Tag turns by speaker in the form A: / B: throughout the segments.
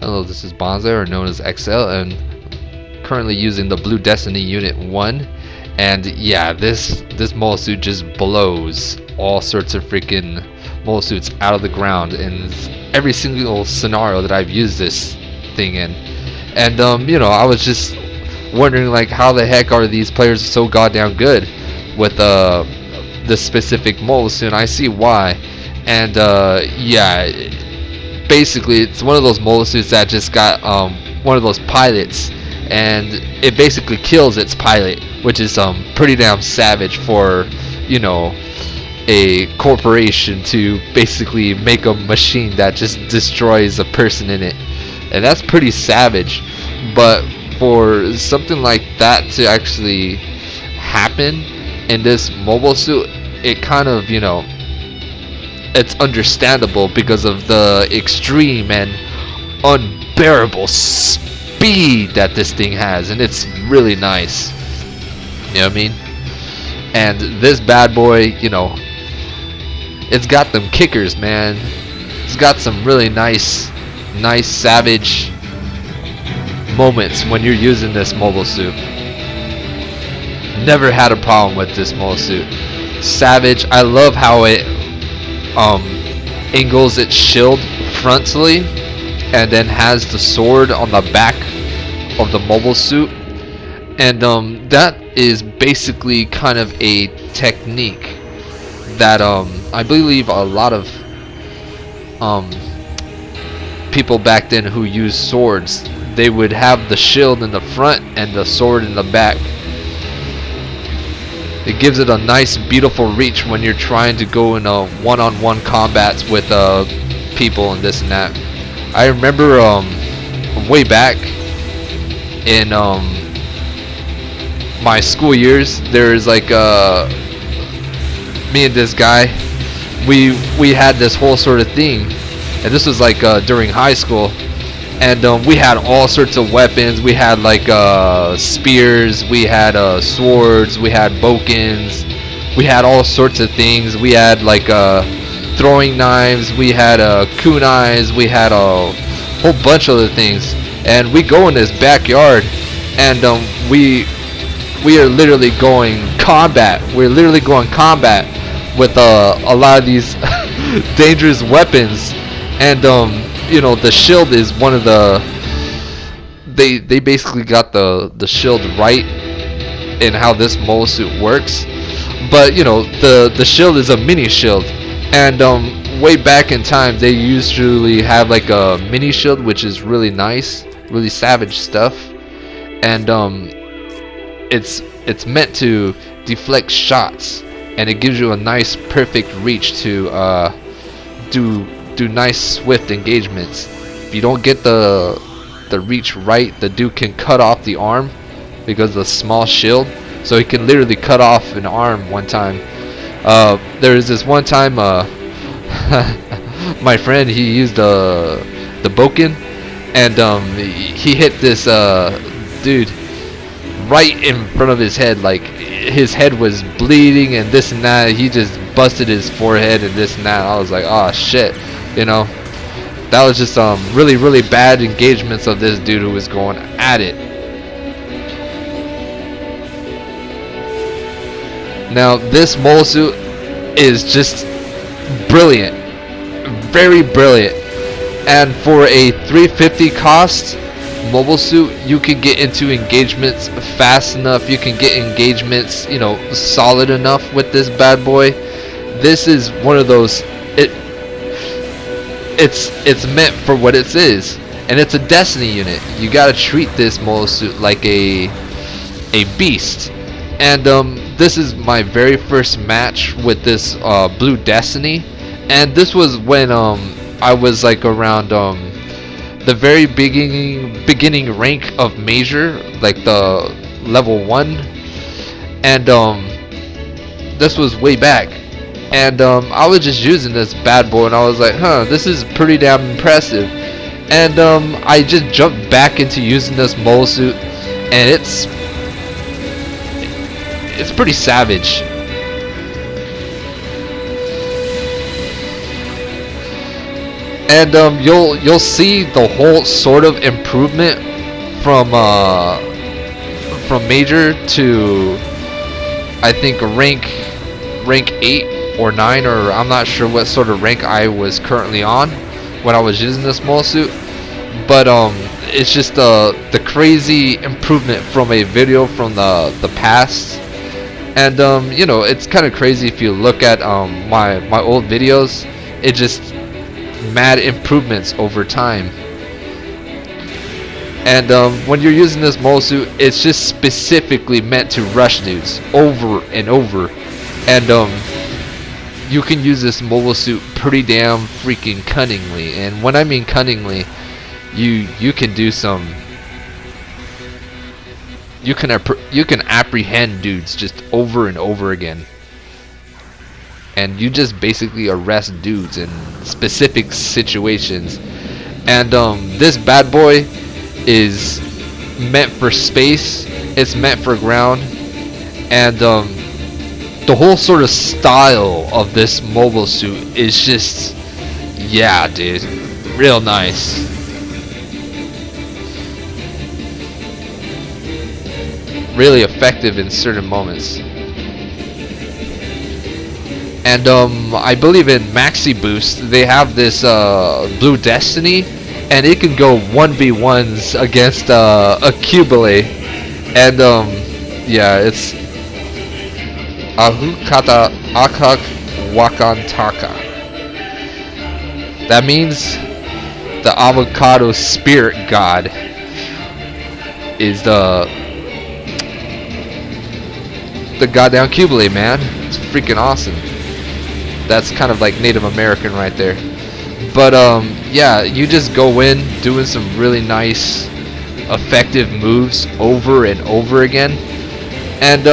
A: Hello, this is Bonza, or known as XL, and currently using the Blue Destiny Unit-1. And yeah, this mole suit just blows all sorts of freaking mole suits out of the ground in every single scenario that I've used this thing in. And you know, I was just wondering, like, how the heck are these players so goddamn good with this specific mole suit? And I see why. And yeah, basically it's one of those mole suits that just got one of those pilots, and it basically kills its pilot, which is pretty damn savage for, you know, a corporation to basically make a machine that just destroys a person in it. And that's pretty savage. But for something like that to actually happen in this mobile suit, it kind of, you know, it's understandable because of the extreme and unbearable speed that this thing has, and it's really nice. You know what I mean? And this bad boy, you know, it's got them kickers, man. It's got some really nice savage moments when you're using this mobile suit. Never had a problem with this mobile suit. Savage. I love how it angles its shield frontally and then has the sword on the back of the mobile suit. And that is basically kind of a technique that I believe a lot of people back then who used swords, they would have the shield in the front and the sword in the back. It gives it a nice, beautiful reach when you're trying to go in a one-on-one combats with people and this and that. I remember way back in my school years, there's like me and this guy, we had this whole sort of thing, and this was like during high school. And we had all sorts of weapons. We had like spears, we had swords, we had bokens, we had all sorts of things. We had like throwing knives, we had kunais, we had a whole bunch of other things. And we go in this backyard, and we are literally going combat. We're literally going combat with a lot of these dangerous weapons. And you know, the shield is one of the, they basically got the shield right in how this mole suit works. But you know, the shield is a mini shield, and way back in time they usually have like a mini shield, which is really nice, really savage stuff. And it's meant to deflect shots, and it gives you a nice perfect reach to do nice swift engagements. If you don't get the reach right, the dude can cut off the arm because of the small shield. So he can literally cut off an arm one time. There was this one time my friend, he used the boken, and he hit this dude right in front of his head. Like, his head was bleeding and this and that. He just busted his forehead and this and that. I was like, oh shit. You know, that was just really bad engagements of this dude who was going at it. Now this mole suit is just brilliant, very brilliant. And for a 350 cost mobile suit, you can get into engagements fast enough. You can get engagements, you know, solid enough with this bad boy. This is one of those. It's meant for what it is, and it's a Destiny unit. You gotta treat this mole suit like a beast. And this is my very first match with this Blue Destiny, and this was when I was like around the very beginning rank of Major, like the level 1, and this was way back. And I was just using this bad boy, and I was like, huh, this is pretty damn impressive. And I just jumped back into using this mole suit, and it's pretty savage. and you'll see the whole sort of improvement from major to I think rank 8 or 9, or I'm not sure what sort of rank I was currently on when I was using this mole suit. But it's just the crazy improvement from a video from the past. And you know, it's kind of crazy if you look at my old videos. It just mad improvements over time. And when you're using this mole suit, it's just specifically meant to rush dudes over and over. And you can use this mobile suit pretty damn freaking cunningly. And when I mean cunningly, you can do some. You can apprehend dudes just over and over again. And you just basically arrest dudes in specific situations. And this bad boy is meant for space, it's meant for ground, and the whole sort of style of this mobile suit is just, yeah, dude, real nice. Really effective in certain moments. And I believe in Maxi Boost they have this Blue Destiny, and it can go 1v1s against a Cubile. And yeah, it's Ahukata Akak Wakantaka. That means the avocado spirit god is the goddamn Cubile, man. It's freaking awesome. That's kind of like Native American right there. But yeah, you just go in doing some really nice effective moves over and over again. And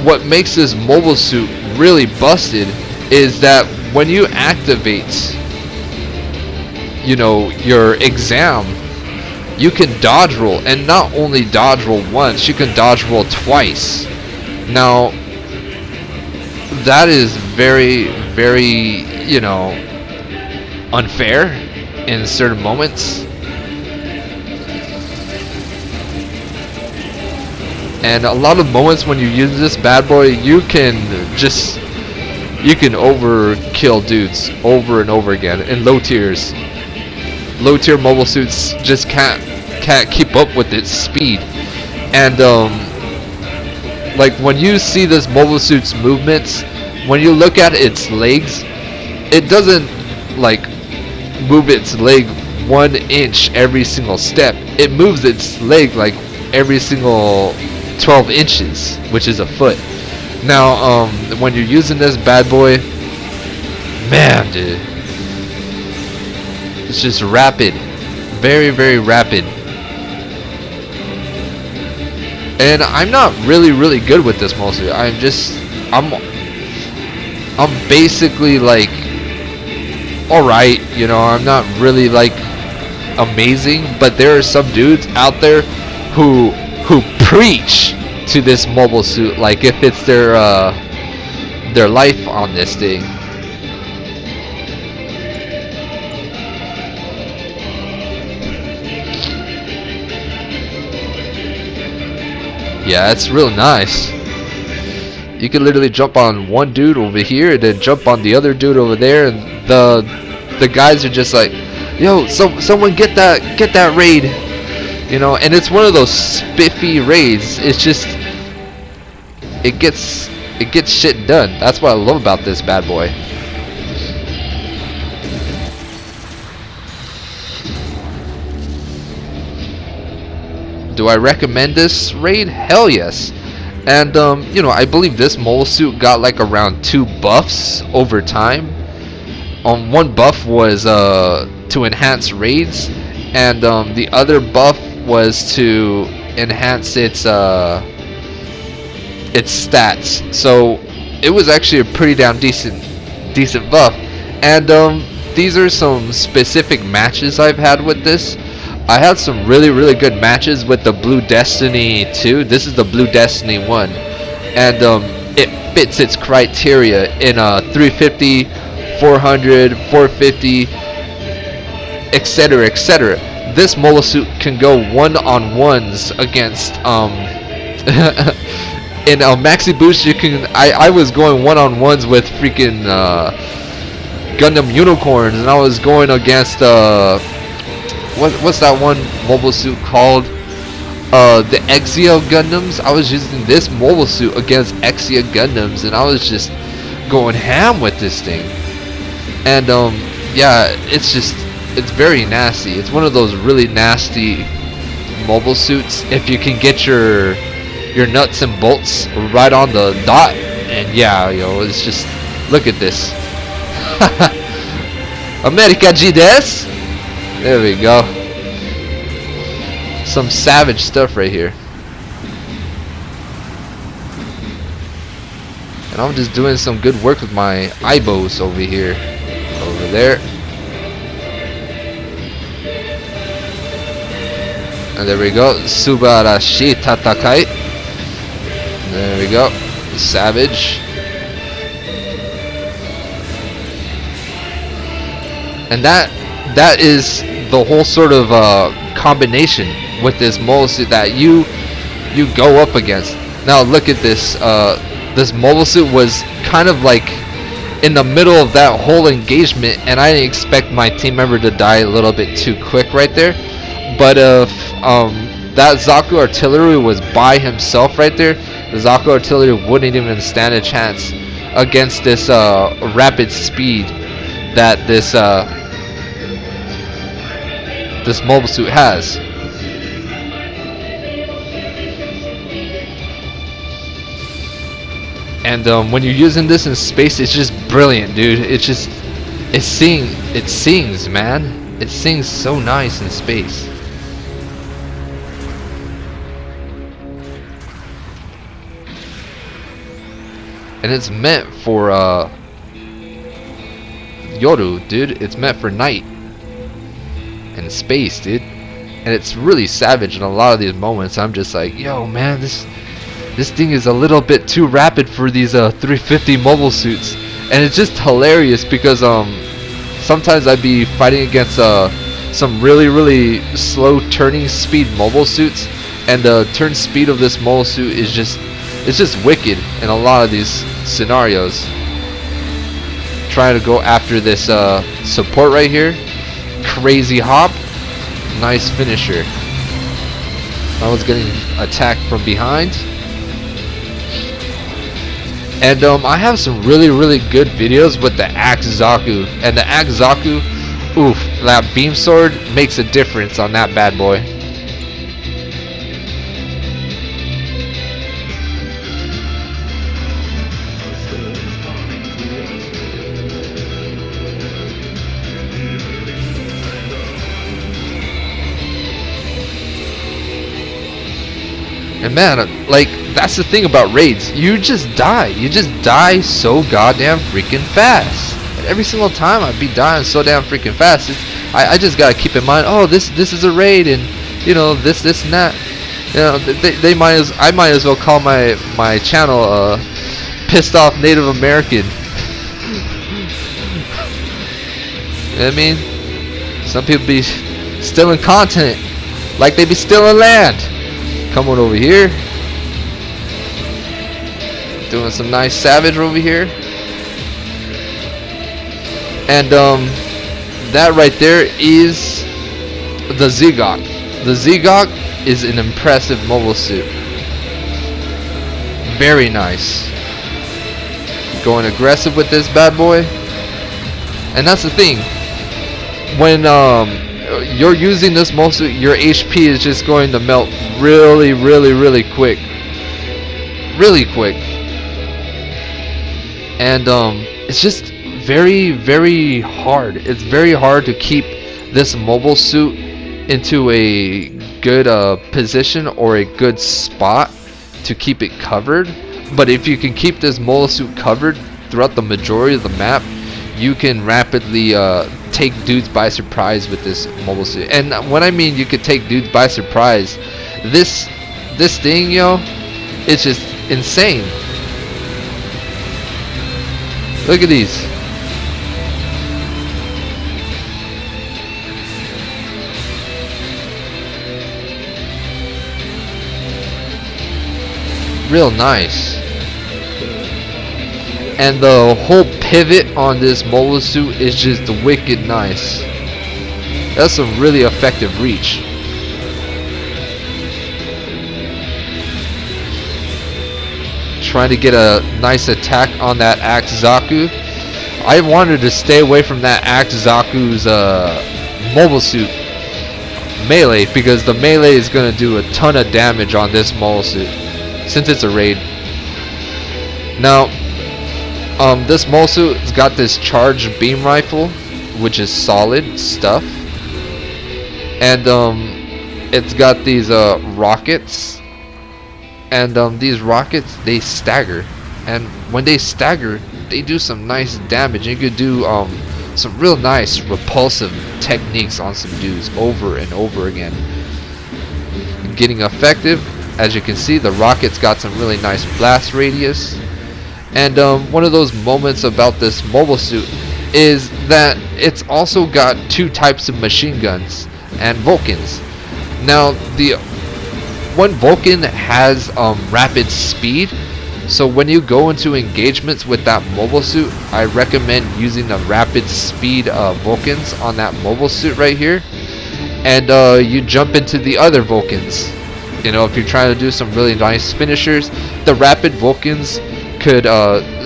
A: what makes this mobile suit really busted is that when you activate, you know, your exam, you can dodge roll, and not only dodge roll once, you can dodge roll twice. Now that is very, very, you know, unfair in certain moments. And a lot of moments when you use this bad boy, you can overkill dudes over and over again in low tiers. Low tier mobile suits just can't keep up with its speed. And like when you see this mobile suit's movements, when you look at its legs, it doesn't like move its leg 1 inch every single step. It moves its leg like every single 12 inches, which is a foot. Now when you're using this bad boy, man, dude, it's just rapid, very, very rapid. And I'm not really good with this mostly. I'm basically like alright, you know. I'm not really like amazing, but there are some dudes out there who preach to this mobile suit like if it's their life on this thing. Yeah, it's real nice. You can literally jump on one dude over here and then jump on the other dude over there, and the guys are just like, yo, someone get that raid, you know. And it's one of those spiffy raids. It's just it gets shit done. That's what I love about this bad boy. Do I recommend this raid? Hell yes. And you know, I believe this mole suit got like around 2 buffs over time. One buff was to enhance raids, and the other buff was to enhance its stats. So it was actually a pretty damn decent buff. And these are some specific matches I've had with this. I had some really good matches with the Blue Destiny 2. This is the Blue Destiny 1, and it fits its criteria in a 350 400, 450, etc., etc. This mobile suit can go one-on-ones against in a maxi boost. You can. I was going one-on-ones with freaking Gundam unicorns, and I was going against what's that one mobile suit called? The Exia Gundams. I was using this mobile suit against Exia Gundams, and I was just going ham with this thing. And yeah, it's very nasty. It's one of those really nasty mobile suits if you can get your nuts and bolts right on the dot. And yeah, yo, it's just, look at this. America G des. There we go. Some savage stuff right here. And I'm just doing some good work with my eyebos over here. Over there. And there we go. Subarashi Tatakai. There we go. Savage. And that is the whole sort of combination with this mobile suit that you go up against. Now look at this. This mobile suit was kind of like in the middle of that whole engagement, and I didn't expect my team member to die a little bit too quick right there. But if that Zaku artillery was by himself right there, the Zaku artillery wouldn't even stand a chance against this rapid speed that this mobile suit has. And when you're using this in space, it's just brilliant, dude. It sings, man. It sings so nice in space. And it's meant for Yoru, dude. It's meant for night and space, dude. And it's really savage in a lot of these moments. I'm just like, yo, man, this thing is a little bit too rapid for these 350 mobile suits. And it's just hilarious because sometimes I'd be fighting against some really slow turning speed mobile suits, and the turn speed of this mobile suit is just wicked in a lot of these scenarios. Trying to go after this support right here. Crazy hop. Nice finisher. I was getting attacked from behind. And I have some really good videos with the Axe Zaku. And the Axe Zaku, oof, that beam sword makes a difference on that bad boy. And man, like, that's the thing about raids. You just die. You just die so goddamn freaking fast. And every single time I'd be dying so damn freaking fast. I just gotta keep in mind, oh, this is a raid, and you know, this and that. You know, I might as well call my channel Pissed Off Native American. You know what I mean? Some people be stealing content like they be stealing land. Come on over here. Doing some nice savage over here. And that right there is the Zigok. The Zigok is an impressive mobile suit. Very nice. Going aggressive with this bad boy. And that's the thing. When you're using this mobile suit, your HP is just going to melt really quick. Really quick. And it's just very hard. It's very hard to keep this mobile suit into a good position or a good spot to keep it covered. But if you can keep this mobile suit covered throughout the majority of the map, you can rapidly take dudes by surprise with this mobile suit. And when I mean you could take dudes by surprise, this thing, yo, it's just insane. Look at these. real nice. And the whole pivot on this mobile suit is just wicked nice. That's some really effective reach. Trying to get a nice attack on that Axe Zaku. I wanted to stay away from that Axe Zaku's mobile suit melee, because the melee is going to do a ton of damage on this mobile suit since it's a raid. Now, this mobile suit has got this charged beam rifle, which is solid stuff, and it's got these rockets, and these rockets, they stagger, and when they stagger, they do some nice damage. You could do some real nice repulsive techniques on some dudes over and over again. Getting effective, as you can see, the rockets got some really nice blast radius. And one of those moments about this mobile suit is that it's also got two types of machine guns and Vulcans. Now, the one Vulcan has rapid speed, so when you go into engagements with that mobile suit, I recommend using the rapid speed Vulcans on that mobile suit right here, and you jump into the other Vulcans. You know, if you're trying to do some really nice finishers, the rapid Vulcans could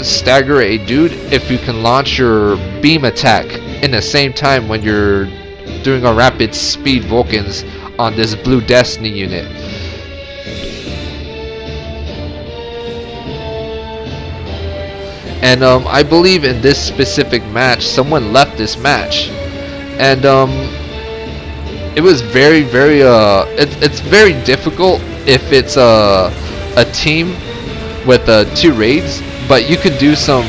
A: stagger a dude if you can launch your beam attack in the same time when you're doing a rapid speed Vulcans on this Blue Destiny unit. And I believe in this specific match, someone left this match, and it was very, it's very difficult if it's a team with 2 raids, but you could do some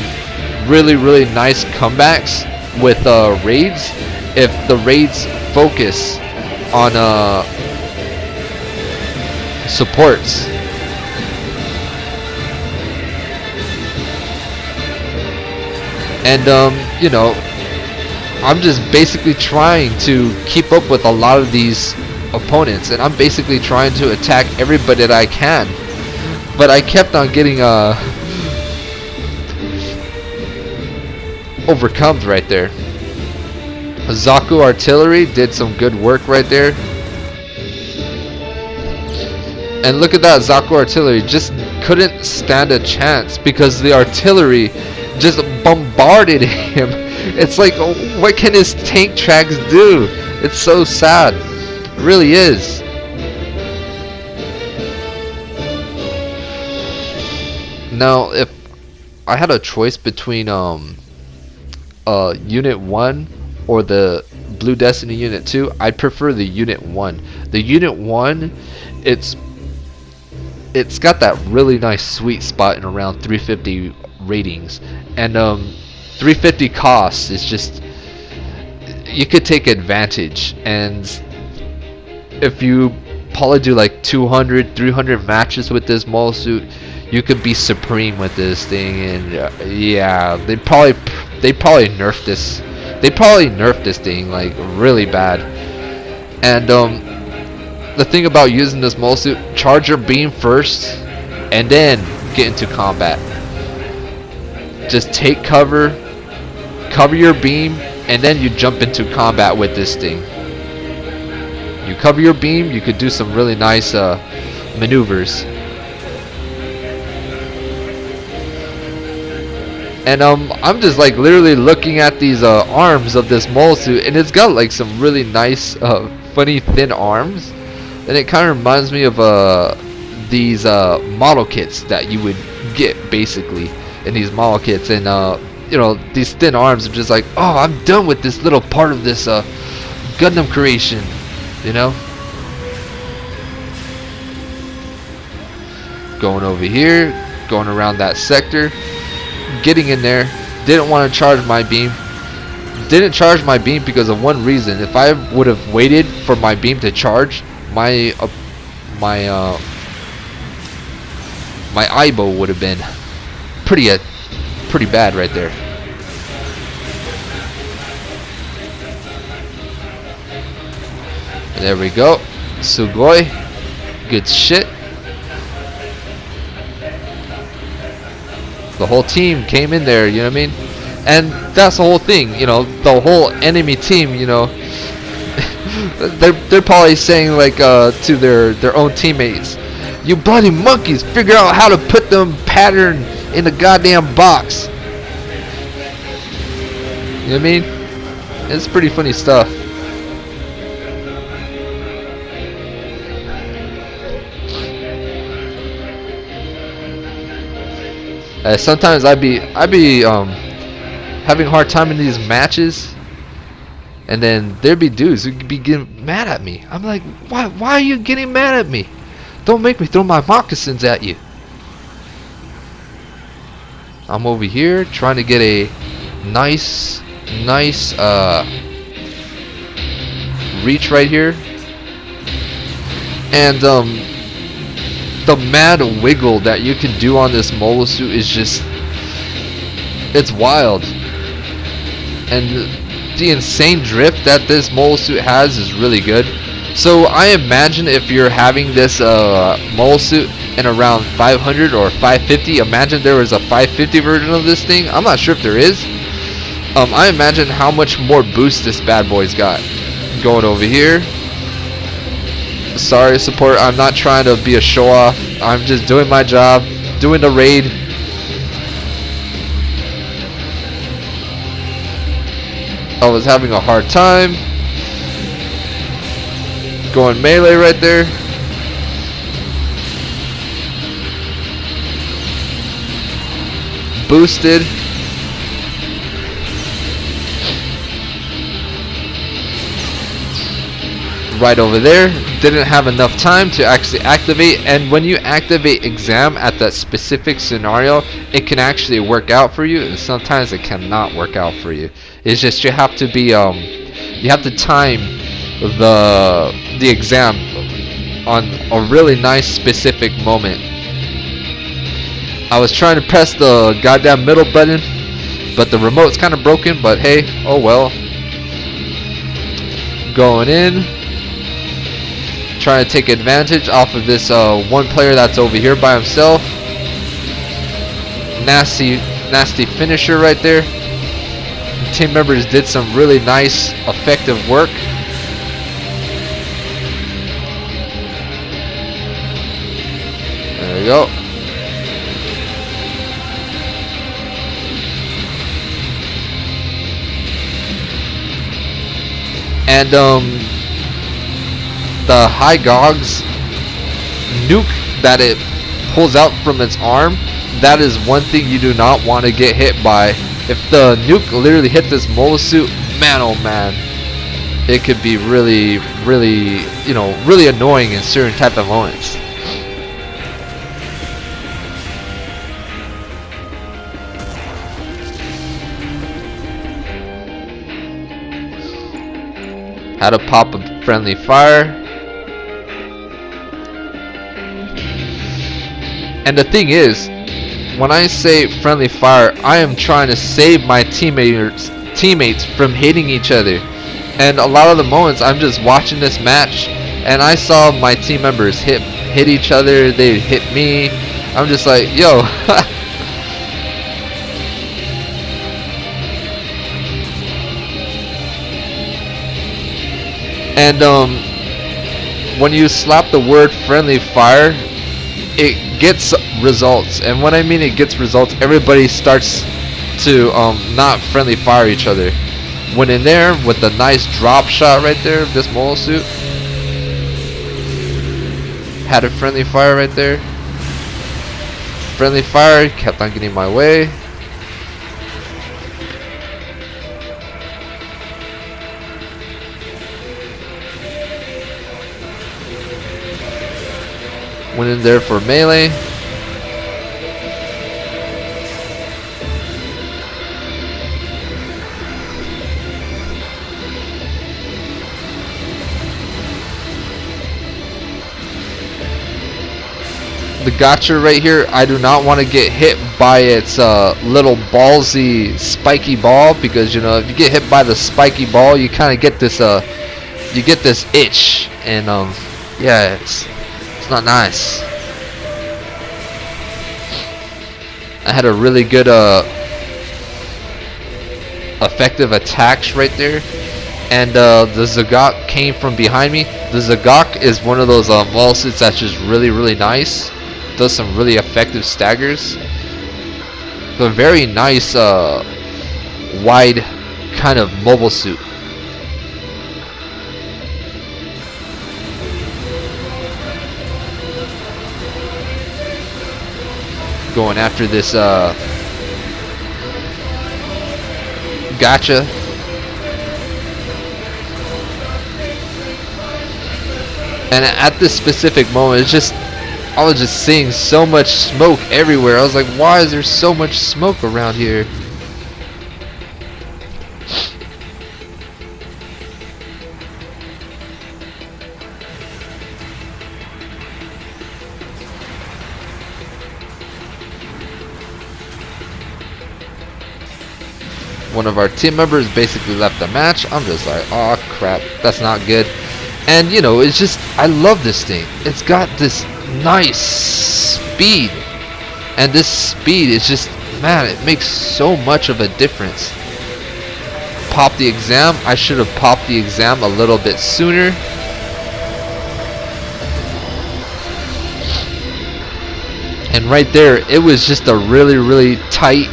A: really nice comebacks with raids if the raids focus on supports. And you know, I'm just basically trying to keep up with a lot of these opponents, and I'm basically trying to attack everybody that I can. But I kept on getting overcome right there. Zaku Artillery did some good work right there. And look at that, Zaku Artillery just couldn't stand a chance because the artillery just bombarded him. It's like, what can his tank tracks do? It's so sad. It really is. Now, if I had a choice between Unit-1 or the Blue Destiny Unit-2, I'd prefer the Unit-1. The Unit-1, it's got that really nice sweet spot in around 350 ratings, and 350 costs is just, you could take advantage. And if you probably do like 200, 300 matches with this mole suit, you could be supreme with this thing. And yeah, they probably nerfed this. They probably nerfed this thing like really bad. And the thing about using this mole suit, charge your beam first, and then get into combat. Just take cover, cover your beam, and then you jump into combat with this thing. You cover your beam, you could do some really nice maneuvers. And I'm just like literally looking at these arms of this mole suit, and it's got like some really nice funny thin arms, and it kind of reminds me of these model kits that you would get basically in these model kits. And you know, these thin arms are just like, oh, I'm done with this little part of this Gundam creation, you know. Going over here, going around that sector, getting in there. Didn't want to charge my beam. Didn't charge my beam because of one reason. If I would have waited for my beam to charge, my eyebow would have been pretty bad right there. There we go. Sugoi. Good shit. The whole team came in there, you know what I mean? And that's the whole thing, you know, the whole enemy team, you know, they're probably saying like to their own teammates, "You bloody monkeys, figure out how to put them pattern in the goddamn box." You know what I mean? It's pretty funny stuff. Sometimes I be having a hard time in these matches, and then there'd be dudes who be getting mad at me. I'm like, why are you getting mad at me? Don't make me throw my moccasins at you. I'm over here trying to get a nice reach right here, and the mad wiggle that you can do on this mobile suit is just, it's wild. And the insane drift that this mobile suit has is really good. So I imagine if you're having this mobile suit in around 500 or 550, imagine there was a 550 version of this thing. I'm not sure if there is. I imagine how much more boost this bad boy's got. Going over here. Sorry, support, I'm not trying to be a show off. I'm just doing my job, doing the raid. I was having a hard time going melee right there. Boosted. Right over there. Didn't have enough time to actually activate, and when you activate exam at that specific scenario, it can actually work out for you, and sometimes it cannot work out for you. It's just you have to be you have to time the exam on a really nice specific moment. I was trying to press the goddamn middle button, but the remote's kind of broken, but hey, oh well. Going in, trying to take advantage off of this one player that's over here by himself. Nasty finisher right there. Team members did some really nice, effective work. There we go. And the high gogs nuke that it pulls out from its arm, that is one thing you do not want to get hit by. If the nuke literally hit this mobile suit, man oh man, it could be really, you know, really annoying in certain type of moments. How to pop a friendly fire. And the thing is, when I say friendly fire, I am trying to save my teammates from hitting each other. And a lot of the moments I'm just watching this match, and I saw my team members hit each other, they hit me. I'm just like, yo. And when you slap the word friendly fire, it gets results. And when I mean it gets results, everybody starts to not friendly fire each other. Went in there with a nice drop shot right there of this mobile suit. Had a friendly fire right there. Friendly fire, kept on getting my way. Went in there for melee. The gotcha right here, I do not want to get hit by its little ballsy spiky ball, because you know if you get hit by the spiky ball, you kind of get this itch, and yeah, it's not nice. I had a really good effective attacks right there, and the Zagok came from behind me. The Zagok is one of those mall suits that's just really nice. Does some really effective staggers. So a very nice wide kind of mobile suit. Going after this gotcha. And at this specific moment, it's just, I was just seeing so much smoke everywhere. I was like, why is there so much smoke around here? One of our team members basically left the match. I'm just like, oh crap, that's not good. And you know, it's just, I love this thing. It's got this nice speed, and this speed is just, man, it makes so much of a difference. Pop the exam. I should have popped the exam a little bit sooner. And right there, it was just a really tight,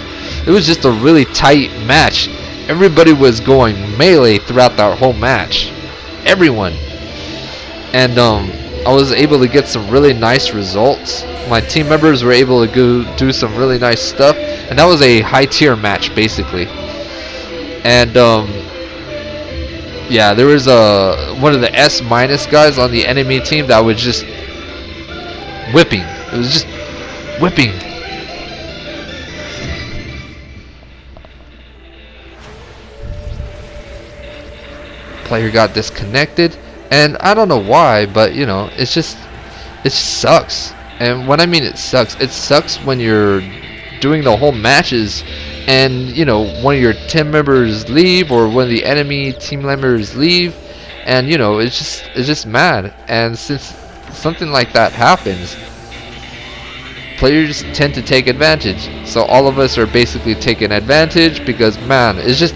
A: it was just a really tight match. Everybody was going melee throughout that whole match. Everyone. And I was able to get some really nice results. My team members were able to go do some really nice stuff, and that was a high tier match basically. And yeah, there was one of the S minus guys on the enemy team that was just whipping. It was just whipping. Player got disconnected, and I don't know why, but you know, it just sucks. And when I mean it sucks when you're doing the whole matches and you know, one of your team members leave or one of the enemy team members leave, and you know, it's just mad. And since something like that happens, players tend to take advantage. So all of us are basically taking advantage because, man, it just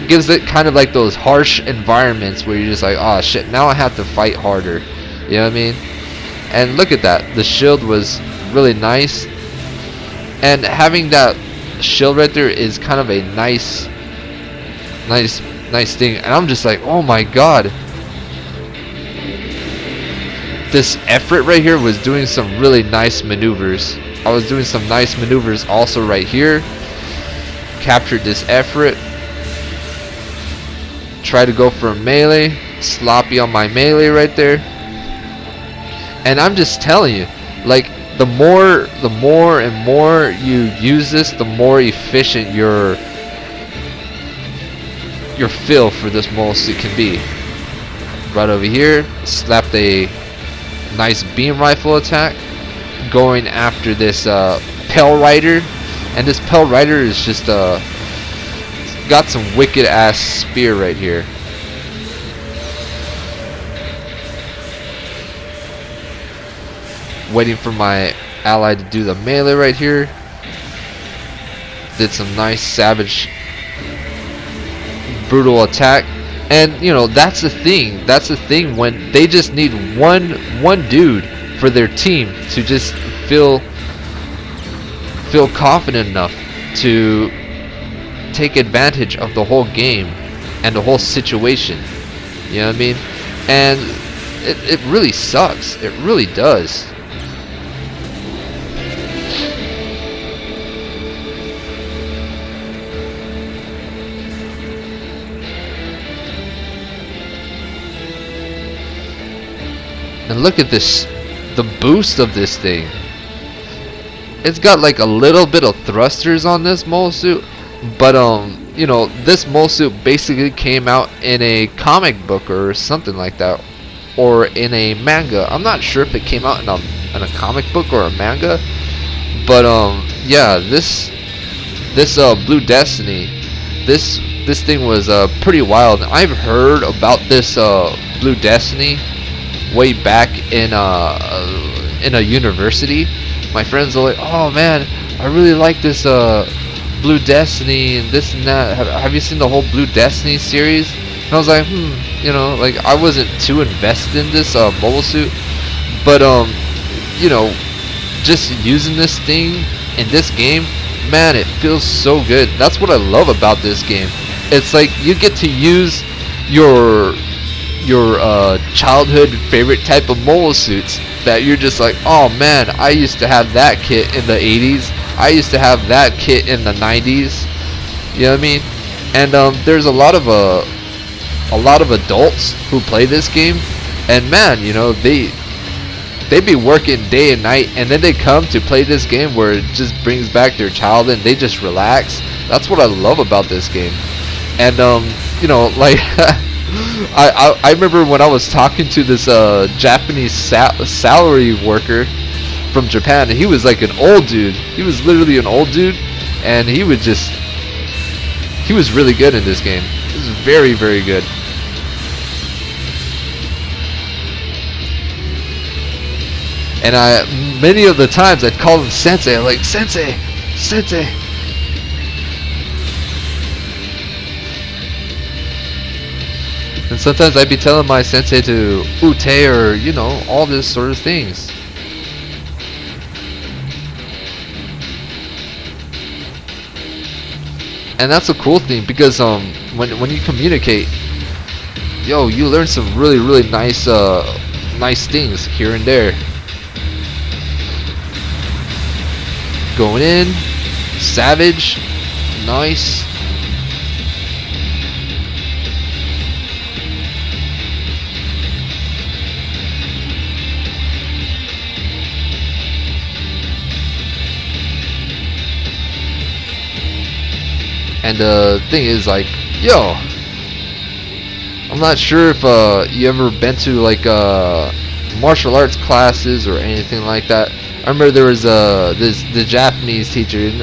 A: gives it kind of like those harsh environments where you're just like, oh shit, now I have to fight harder. You know what I mean? And look at that. The shield was really nice. And having that shield right there is kind of a nice thing. And I'm just like, oh my god. This effort right here was doing some really nice maneuvers. I was doing some nice maneuvers also right here. Captured this effort. Try to go for a melee. Sloppy on my melee right there. And I'm just telling you, like, the more and more you use this, the more efficient your feel for this mole suit can be. Right over here, slapped a nice beam rifle attack, going after this Pale Rider, and this Pale Rider is just got some wicked ass spear right here. Waiting for my ally to do the melee right here. Did some nice savage brutal attack. And you know, that's the thing when they just need one dude for their team to just feel confident enough to take advantage of the whole game and the whole situation. You know what I mean? And it really sucks. It really does. And look at this, the boost of this thing. It's got like a little bit of thrusters on this mole suit, but you know, this mole suit basically came out in a comic book or something like that, or in a manga. I'm not sure if it came out in a comic book or a manga, but yeah, this Blue Destiny, this thing was pretty wild. I've heard about this Blue Destiny way back in a university. My friends are like, oh man, I really like this Blue Destiny and this and that. Have you seen the whole Blue Destiny series? And I was like, you know, like I wasn't too invested in this mobile suit, but you know, just using this thing in this game, man, it feels so good. That's what I love about this game. It's like you get to use your childhood favorite type of mobile suits that you're just like, oh man, I used to have that kit in the 80s. I used to have that kit in the 90s. You know what I mean? And there's a lot of adults who play this game, and man, you know, they be working day and night, and then they come to play this game where it just brings back their childhood and they just relax. That's what I love about this game. And you know, like I remember when I was talking to this Japanese salary worker from Japan, and he was like an old dude. He was literally an old dude, and he was really good in this game. He was very, very good. And many of the times I'd call him Sensei. I'm like, Sensei, Sensei. And sometimes I'd be telling my sensei to ute, or, you know, all this sort of things. And that's a cool thing, because when you communicate, yo, you learn some really, really nice nice things here and there. Going in, savage, nice. And the thing is, like, yo, I'm not sure if you ever been to like martial arts classes or anything like that. I remember there was the Japanese teacher, and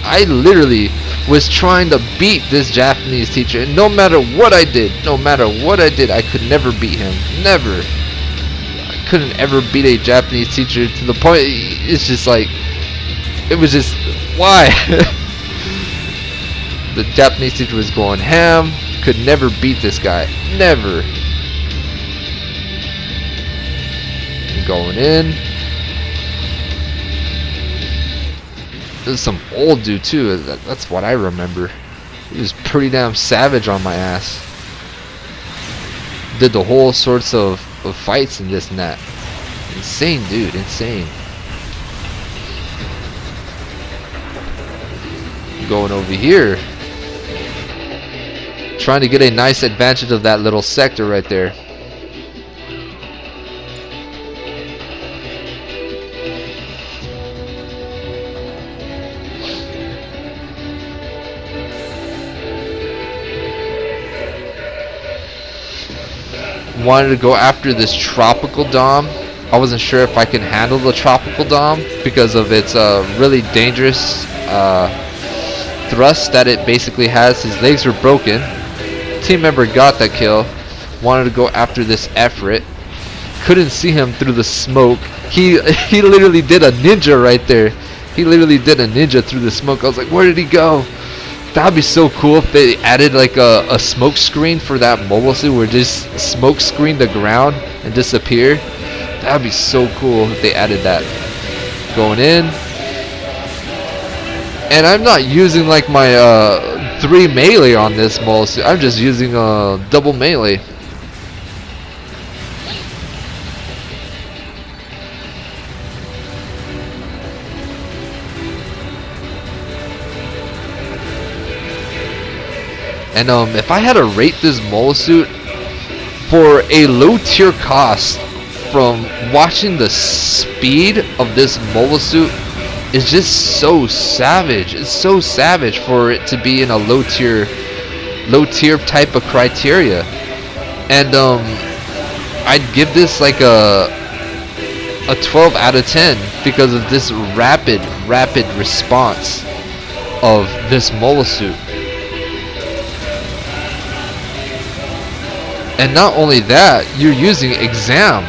A: I literally was trying to beat this Japanese teacher, and no matter what I did, I could never beat him. Never. I couldn't ever beat a Japanese teacher, to the point it's just like, it was just, why? The Japanese teacher was going ham. Could never beat this guy. Never. Going in. This is some old dude too. That's what I remember. He was pretty damn savage on my ass. Did the whole sorts of fights and this and that. Insane dude, insane. Going over here. Trying to get a nice advantage of that little sector right there. Wanted to go after this tropical dom. I wasn't sure if I can handle the tropical dom because of its really dangerous thrust that it basically has. His legs were broken. Team member got that kill. Wanted to go after this Efrit. Couldn't see him through the smoke. He literally did a ninja right there. He literally did a ninja through the smoke. I was like, where did he go? That'd be so cool if they added like a smoke screen for that mobile suit, where just smoke screen the ground and disappear. That'd be so cool if they added that. Going in. And I'm not using like my 3 melee on this mobile suit. I'm just using double melee. And if I had to rate this mobile suit for a low tier cost, from watching the speed of this mobile suit, is just so savage. It's so savage for it to be in a low tier type of criteria. And I'd give this like a 12 out of 10 because of this rapid response of this mobile suit. And not only that, you're using exam,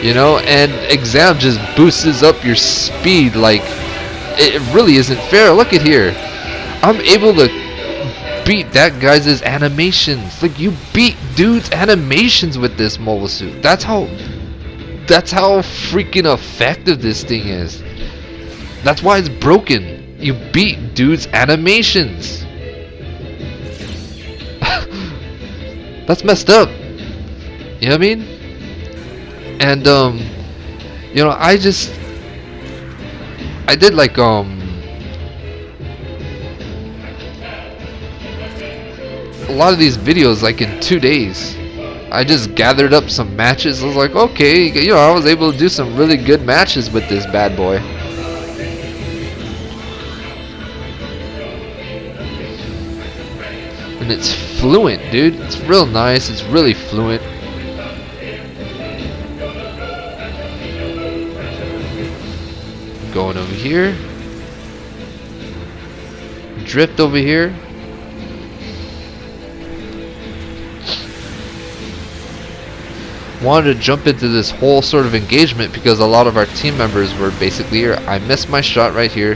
A: you know, and exam just boosts up your speed like It really isn't fair. Look at here. I'm able to beat that guy's animations. Like, you beat dude's animations with this mobile suit. That's how freaking effective this thing is. That's why it's broken. You beat dude's animations. That's messed up. You know what I mean? And you know, I did like a lot of these videos like in 2 days. I just gathered up some matches. I was like, okay, you know, I was able to do some really good matches with this bad boy. And it's fluent, dude. It's real nice. It's really fluent. Going over here. Drift over here. Wanted to jump into this whole sort of engagement because a lot of our team members were basically here. I missed my shot right here.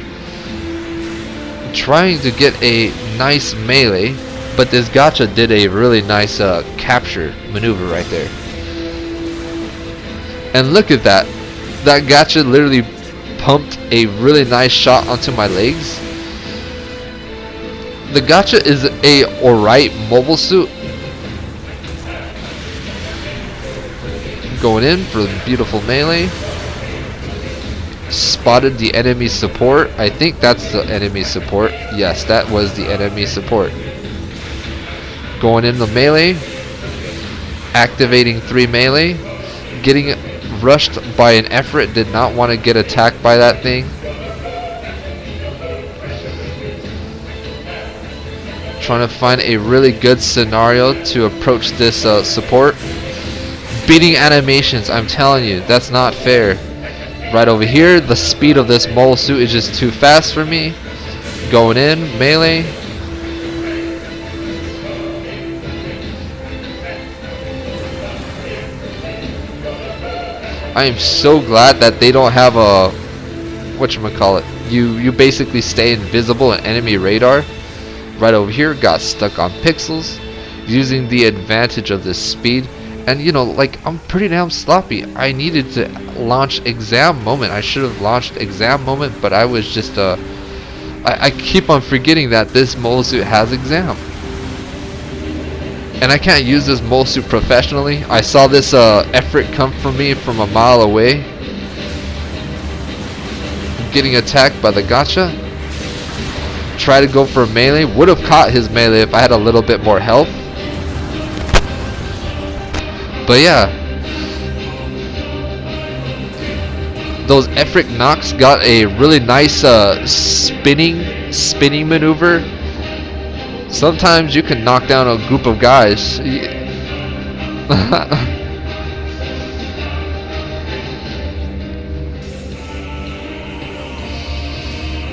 A: Trying to get a nice melee, but this gotcha did a really nice capture maneuver right there. And look at that. That gotcha literally pumped a really nice shot onto my legs. The gotcha is a alright mobile suit. Going in for the beautiful melee. Spotted the enemy support. I think that's the enemy support. Yes, that was the enemy support. Going in the melee. Activating 3 melee. Getting rushed by an effort. Did not want to get attacked by that thing. Trying to find a really good scenario to approach this support. Beating animations, I'm telling you, that's not fair. Right over here, the speed of this mole suit is just too fast for me. Going in, melee. I am so glad that they don't have a whatchamacallit. You basically stay invisible in enemy radar. Right over here, got stuck on pixels. Using the advantage of this speed. And you know, like, I'm pretty damn sloppy. I needed to launch exam moment. I should have launched exam moment, but I was just I keep on forgetting that this mole suit has exam. And I can't use this mole suit professionally. I saw this effort come from me from a mile away. I'm getting attacked by the gotcha. Try to go for a melee. Would have caught his melee if I had a little bit more health. But yeah, those effort knocks got a really nice spinning maneuver. Sometimes you can knock down a group of guys.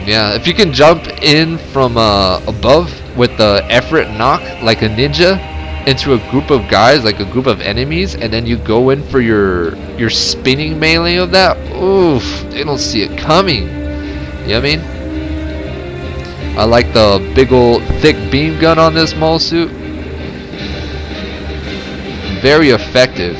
A: Yeah, if you can jump in from above with the effort knock like a ninja into a group of guys, like a group of enemies, and then you go in for your spinning melee of that, oof, they don't see it coming. You know what I mean? I like the big old thick beam gun on this mole suit. Very effective.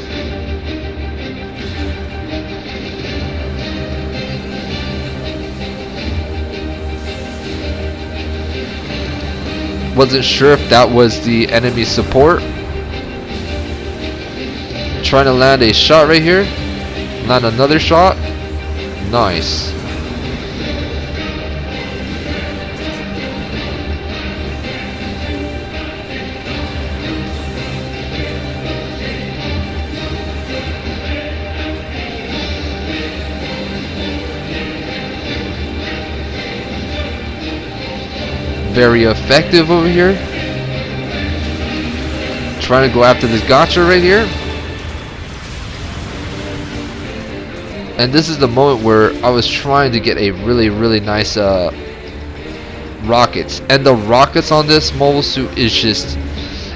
A: Wasn't sure if that was the enemy support. Trying to land a shot right here. Land another shot. Nice. Very effective over here. Trying to go after this gotcha right here. And this is the moment where I was trying to get a really nice rockets. And the rockets on this mobile suit is just,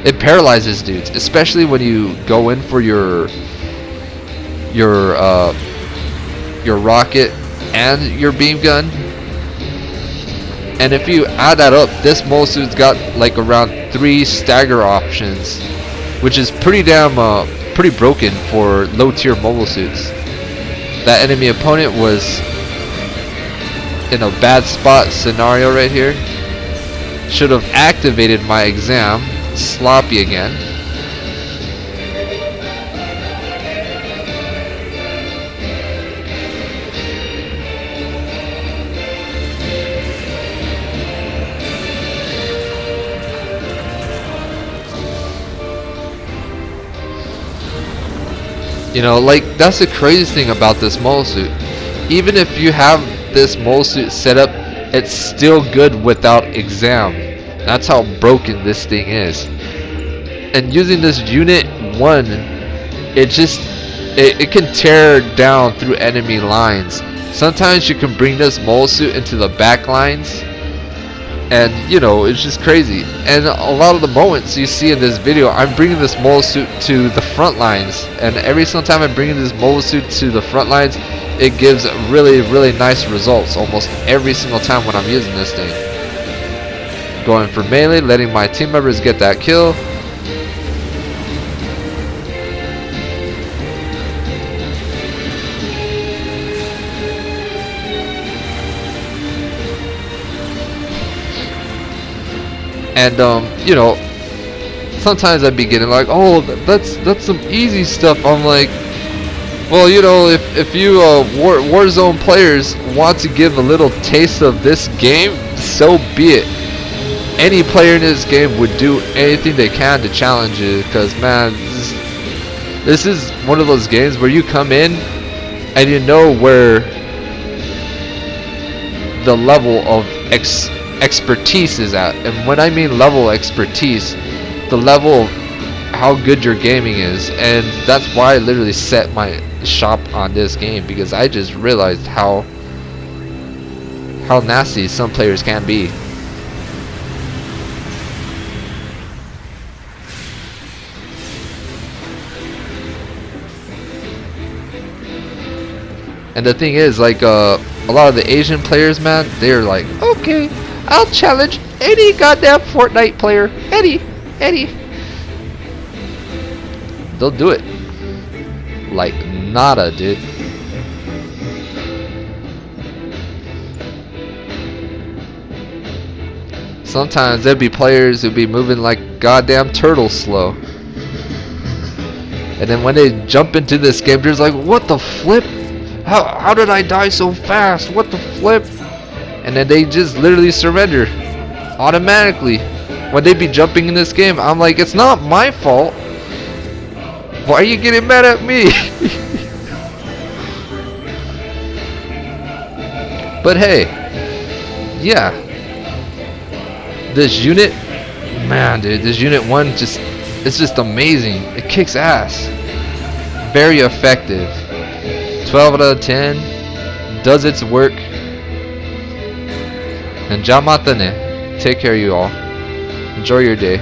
A: it paralyzes dudes, especially when you go in for your rocket and your beam gun. And if you add that up, this mole suit's got like around 3 stagger options, which is pretty damn pretty broken for low tier mobile suits. That enemy opponent was in a bad spot scenario right here. Should have activated my exam. Sloppy again. You know, like, that's the craziest thing about this mole suit. Even if you have this mole suit set up, it's still good without exam. That's how broken this thing is. And using this Unit-1, it can tear down through enemy lines. Sometimes you can bring this mole suit into the back lines, and you know, it's just crazy. And a lot of the moments you see in this video, I'm bringing this mole suit to the front lines, and every single time I'm bringing this mole suit to the front lines, it gives really nice results almost every single time when I'm using this thing. Going for melee, letting my team members get that kill. And you know, sometimes I'd be getting like, oh, that's some easy stuff. I'm like, well, you know, if you Warzone players want to give a little taste of this game, so be it. Any player in this game would do anything they can to challenge it, because man, this is one of those games where you come in and you know where the level of expertise is at. And when I mean level expertise, the level of how good your gaming is. And that's why I literally set my shop on this game, because I just realized how nasty some players can be. And the thing is, like, a lot of the Asian players, man, they're like, okay, I'll challenge any goddamn Fortnite player. Any. They'll do it. Like nada, dude. Sometimes there'd be players who'd be moving like goddamn turtle slow. And then when they jump into this game, they're just like, what the flip? How did I die so fast? What the flip? And then they just literally surrender automatically when they be jumping in this game. I'm like, it's not my fault. Why are you getting mad at me? But hey, yeah, this unit, man, dude, this Unit-1 it's just amazing. It kicks ass. Very effective. 12 out of 10. Does its work. And Jamatane. Take care, you all. Enjoy your day.